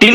3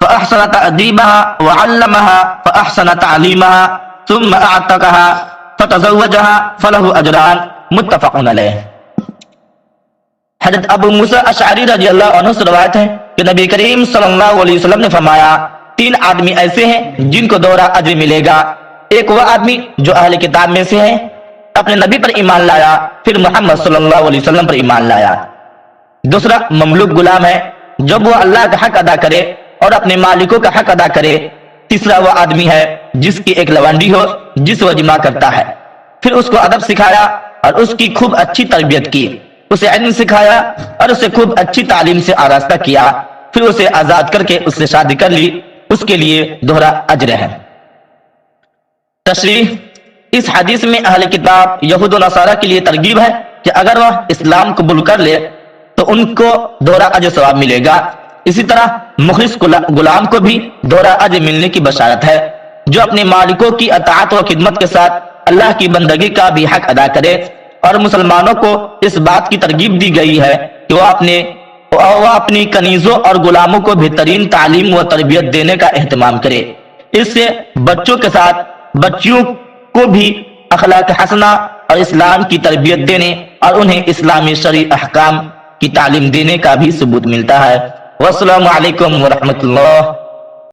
فأحسن تأديبها وعلمها فأحسن تعليمها ثم أعتقها فتزوجها فله أجران متفق علیہ۔ حضرت ابو موسیٰ اشعری رضی اللہ عنہ سے روایت ہے کہ نبی کریم صلی اللہ علیہ وسلم نے فرمایا 3 آدمی ایسے ہیں جن کو دوہرا اجر ملے گا۔ ایک وہ آدمی جو اہل کتاب میں سے ہے، اپنے نبی پر ایمان لایا، پھر محمد صلی اللہ علیہ وسلم پر ایمان لایا۔ دوسرا مملوک غلام ہے، جب وہ اللہ کا حق ادا کرے اور اپنے مالکوں کا حق ادا کرے۔ تیسرا وہ آدمی ہے جس کی ایک لونڈی ہو جس وہ جمع کرتا ہے، پھر اس کو ادب سکھایا اور اس کی خوب اچھی تربیت کی، اسے علم سکھایا اور اسے خوب اچھی تعلیم سے آراستہ کیا، پھر اسے آزاد کر کے اس سے شادی کر لی، اس کے لیے دوہرا اجر ہے۔ تشریح: اس حدیث میں اہل کتاب یہود و نصارہ کے لیے ترغیب ہے کہ اگر وہ اسلام قبول کر لے تو ان کو دوہرا اجر ثواب ملے گا۔ اسی طرح مخلص غلام کو بھی دوہرا اجر ملنے کی بشارت ہے، جو اپنے مالکوں کی اطاعت و خدمت کے ساتھ اللہ کی بندگی کا بھی حق ادا کرے۔ اور مسلمانوں کو اس بات کی ترغیب دی گئی ہے کہ وہ اپنی کنیزوں اور غلاموں کو بہترین تعلیم و تربیت دینے کا اہتمام کرے۔ اس سے بچوں کے ساتھ بچیوں کو بھی اخلاق حسنہ اور اسلام کی تربیت دینے اور انہیں اسلامی شرعی احکام کی تعلیم دینے کا بھی ثبوت ملتا ہے۔ والسلام علیکم ورحمۃ اللہ۔